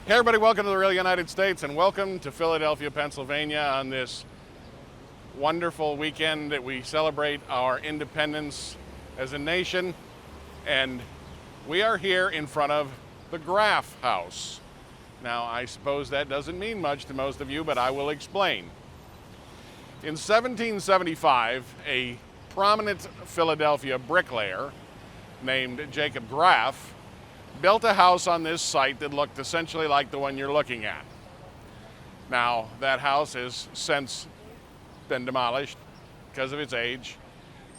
Hey everybody, welcome to the real United States and welcome to Philadelphia, Pennsylvania on this wonderful weekend that we celebrate our independence as a nation. And we are here in front of the Graff House. Now, I suppose that doesn't mean much to most of you, but I will explain. In 1775, a prominent Philadelphia bricklayer named Jacob Graff built a house on this site that looked essentially like the one you're looking at. Now, that house has since been demolished because of its age,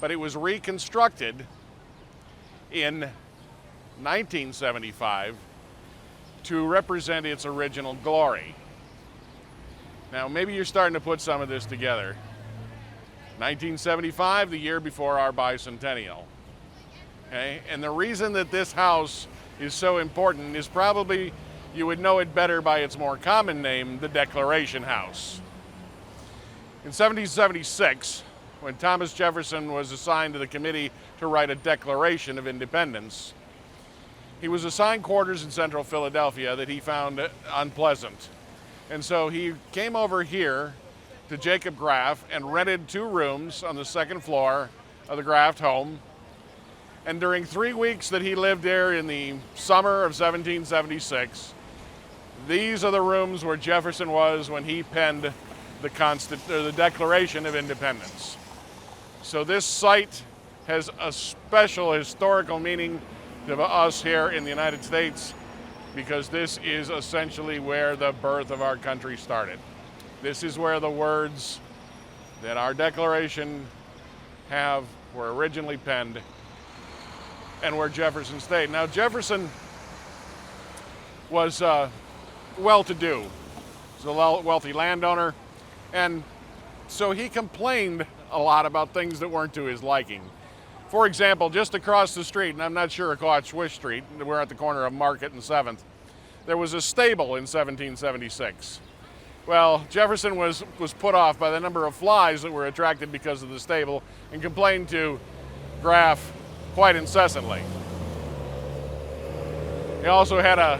but it was reconstructed in 1975 to represent its original glory. Now, maybe you're starting to put some of this together. 1975, the year before our bicentennial. Okay? And the reason that this house is so important is probably you would know it better by its more common name, the Declaration House. In 1776, when Thomas Jefferson was assigned to the committee to write a Declaration of Independence, he was assigned quarters in central Philadelphia that he found unpleasant. And so he came over here to Jacob Graff and rented 2 rooms on the 2nd floor of the Graff home. And during 3 weeks that he lived there in the summer of 1776, these are the rooms where Jefferson was when he penned the Declaration of Independence. So this site has a special historical meaning to us here in the United States because this is essentially where the birth of our country started. This is where the words that our Declaration were originally penned and where Jefferson stayed. Now, Jefferson was well-to-do. He was a wealthy landowner, and so he complained a lot about things that weren't to his liking. For example, just across the street, and I'm not sure across which street, we're at the corner of Market and 7th, there was a stable in 1776. Well, Jefferson was put off by the number of flies that were attracted because of the stable and complained to Graff quite incessantly. He also had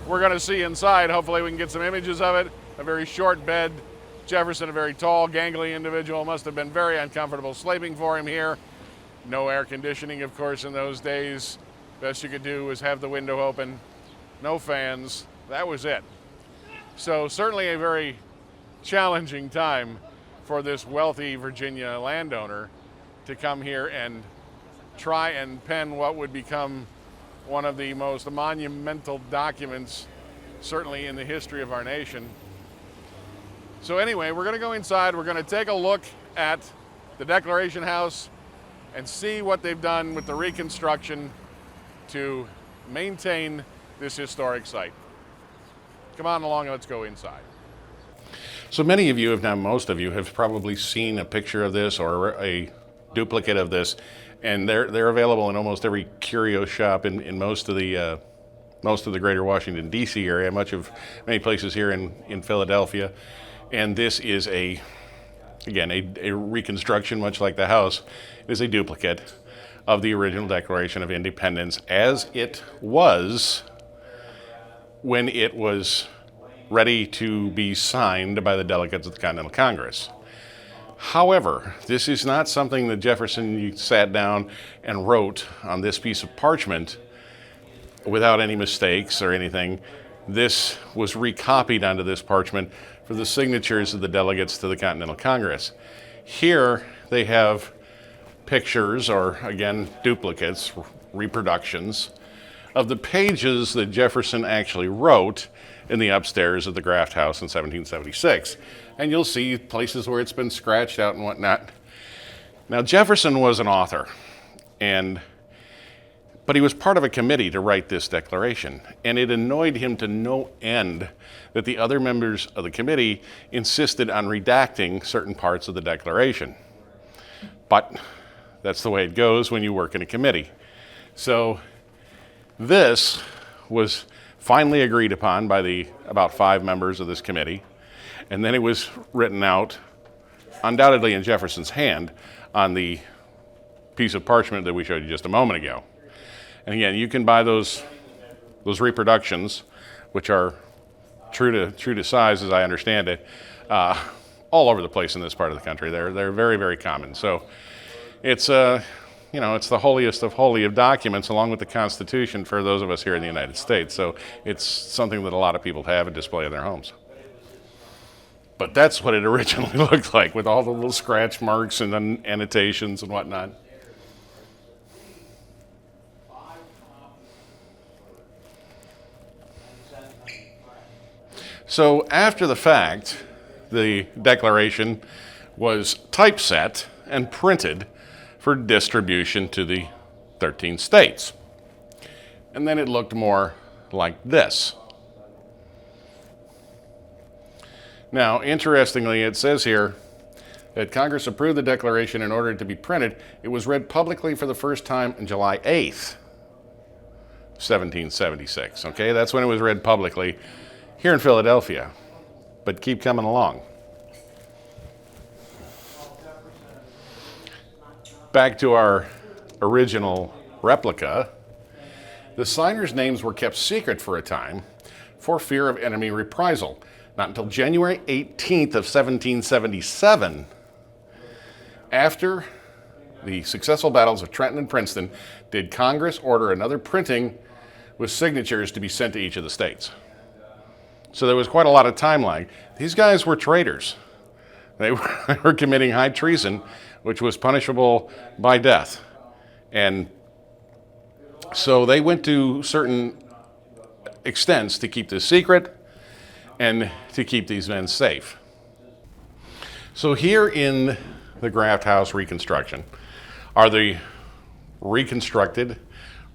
we're going to see inside, hopefully we can get some images of it, a very short bed. Jefferson, a very tall, gangly individual, must have been very uncomfortable sleeping for him here. No air conditioning, of course, in those days. Best you could do was have the window open, no fans, that was it. So certainly a very challenging time for this wealthy Virginia landowner to come here and try and pen what would become one of the most monumental documents, certainly in the history of our nation. So anyway, we're going to go inside. We're going to take a look at the Declaration House and see what they've done with the reconstruction to maintain this historic site. Come on along and let's go inside. So many of you, if not most of you, have probably seen a picture of this or a duplicate of this, and they're available in almost every curio shop in most of the greater Washington, D.C. area, many places here in Philadelphia. And this is a reconstruction, much like the house. It is a duplicate of the original Declaration of Independence as it was when it was ready to be signed by the delegates of the Continental Congress. However, this is not something that Jefferson sat down and wrote on this piece of parchment without any mistakes or anything. This was recopied onto this parchment for the signatures of the delegates to the Continental Congress. Here they have pictures, or again, duplicates, reproductions, of the pages that Jefferson actually wrote in the upstairs of the Graff House in 1776. And you'll see places where it's been scratched out and whatnot. Now, Jefferson was an author, but he was part of a committee to write this declaration, and it annoyed him to no end that the other members of the committee insisted on redacting certain parts of the Declaration. But that's the way it goes when you work in a committee. So this was finally agreed upon by about 5 members of this committee, and then it was written out, undoubtedly in Jefferson's hand, on the piece of parchment that we showed you just a moment ago. And again, you can buy those reproductions, which are true to size, as I understand it, all over the place in this part of the country. They're very, very common. So it's it's the holiest of holy of documents, along with the Constitution, for those of us here in the United States. So it's something that a lot of people have and display in their homes. But that's what it originally looked like, with all the little scratch marks and then annotations and whatnot. So after the fact, the Declaration was typeset and printed for distribution to the 13 states. And then it looked more like this. Now, interestingly, it says here that Congress approved the Declaration in order to be printed. It was read publicly for the first time on July 8th, 1776. Okay, that's when it was read publicly here in Philadelphia. But keep coming along. Back to our original replica, the signers' names were kept secret for a time for fear of enemy reprisal. Not until January 18th of 1777, after the successful battles of Trenton and Princeton, did Congress order another printing with signatures to be sent to each of the states. So there was quite a lot of time lag. These guys were traitors. They were committing high treason, which was punishable by death. And so they went to certain extents to keep this secret and to keep these men safe. So here in the Graff House reconstruction are the reconstructed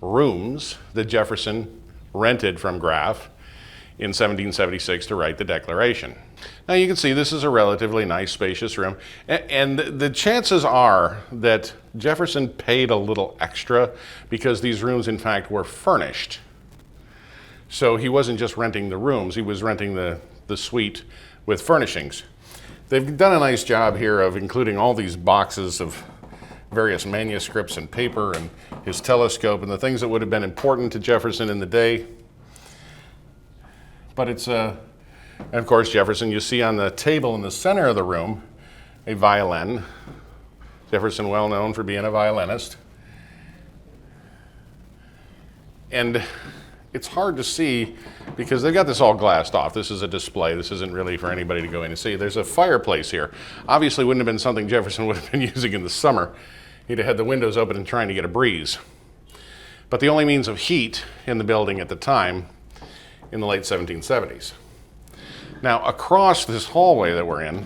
rooms that Jefferson rented from Graff in 1776 to write the Declaration. Now you can see this is a relatively nice, spacious room, and the chances are that Jefferson paid a little extra because these rooms, in fact, were furnished. So he wasn't just renting the rooms, he was renting the suite with furnishings. They've done a nice job here of including all these boxes of various manuscripts and paper and his telescope and the things that would have been important to Jefferson in the day. But it's and of course, Jefferson, you see on the table in the center of the room, a violin. Jefferson, well known for being a violinist. And it's hard to see because they've got this all glassed off. This is a display. This isn't really for anybody to go in and see. There's a fireplace here. Obviously wouldn't have been something Jefferson would have been using in the summer. He'd have had the windows open and trying to get a breeze. But the only means of heat in the building at the time, in the late 1770s. Now, across this hallway that we're in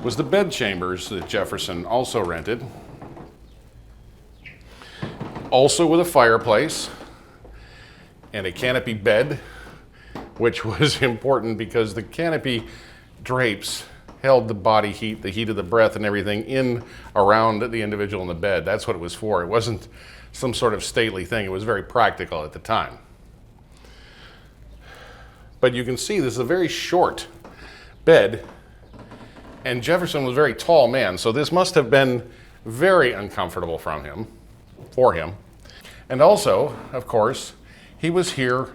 was the bedchambers that Jefferson also rented, also with a fireplace and a canopy bed, which was important because the canopy drapes held the body heat, the heat of the breath and everything in around the individual in the bed. That's what it was for. It wasn't some sort of stately thing. It was very practical at the time. But you can see this is a very short bed, and Jefferson was a very tall man, so this must have been very uncomfortable for him. And also, of course, he was here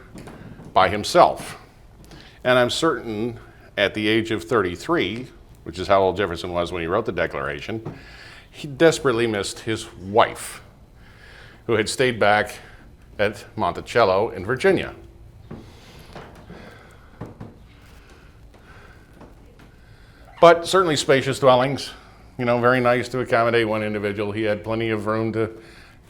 by himself. And I'm certain at the age of 33, which is how old Jefferson was when he wrote the Declaration, he desperately missed his wife, who had stayed back at Monticello in Virginia. But certainly spacious dwellings, very nice to accommodate one individual. He had plenty of room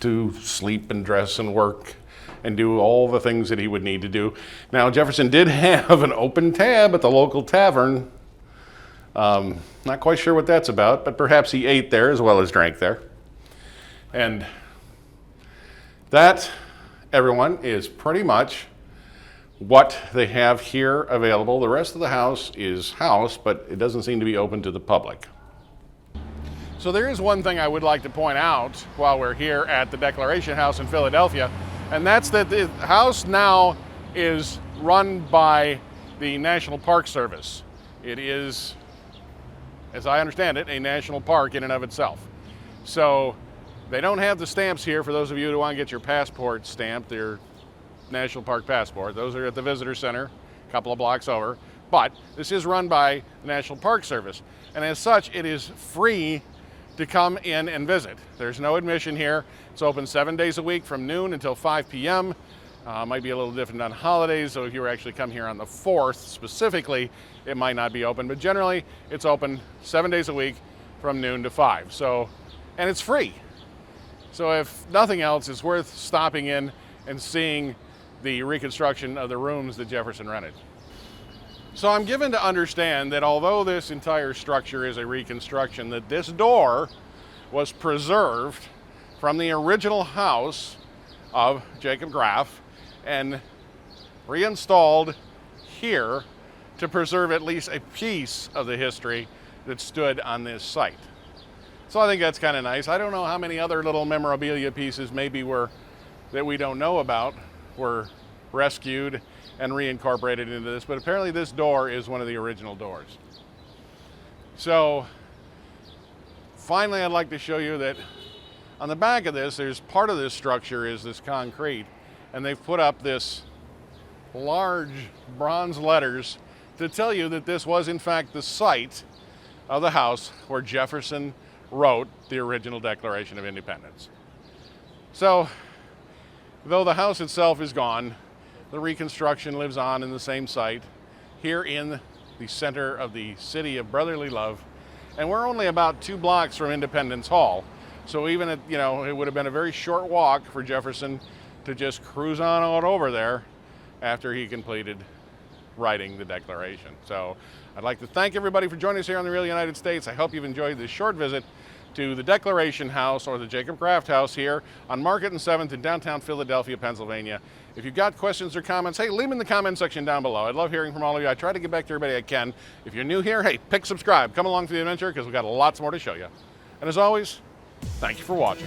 to sleep and dress and work and do all the things that he would need to do. Now, Jefferson did have an open tab at the local tavern. Not quite sure what that's about, but perhaps he ate there as well as drank there. And that, everyone, is pretty much what they have here available. The rest of the house is house, but it doesn't seem to be open to the public. So there is one thing I would like to point out while we're here at the Declaration House in Philadelphia, and that's that the house now is run by the National Park Service. It is, as I understand it, a national park in and of itself. So they don't have the stamps here for those of you who want to get your passport stamped, their National Park passport. Those are at the Visitor Center, couple of blocks over. But this is run by the National Park Service, and as such, it is free to come in and visit. There's no admission here. It's open 7 days a week from noon until 5 p.m. Might be a little different on holidays, so if you were actually come here on the 4th specifically, it might not be open, but generally it's open 7 days a week from noon to 5. So, and it's free. So if nothing else, it's worth stopping in and seeing the reconstruction of the rooms that Jefferson rented. So I'm given to understand that although this entire structure is a reconstruction, that this door was preserved from the original house of Jacob Graff and reinstalled here to preserve at least a piece of the history that stood on this site. So I think that's kind of nice. I don't know how many other little memorabilia pieces maybe that we don't know about were rescued and reincorporated into this, but apparently this door is one of the original doors. So finally, I'd like to show you that on the back of this, there's part of this structure is this concrete, and they've put up this large bronze letters to tell you that this was in fact the site of the house where Jefferson wrote the original Declaration of Independence. So though the house itself is gone, the reconstruction lives on in the same site here in the center of the city of brotherly love, and we're only about 2 blocks from Independence Hall. So even at, it would have been a very short walk for Jefferson to just cruise on out over there after he completed writing the Declaration. So I'd like to thank everybody for joining us here on The Real United States. I hope you've enjoyed this short visit to the Declaration House, or the Jacob Graff House, here on Market and 7th in downtown Philadelphia, Pennsylvania. If you've got questions or comments, hey, leave them in the comment section down below. I'd love hearing from all of you. I try to get back to everybody I can. If you're new here, hey, pick subscribe. Come along for the adventure, because we've got lots more to show you. And as always, thank you for watching.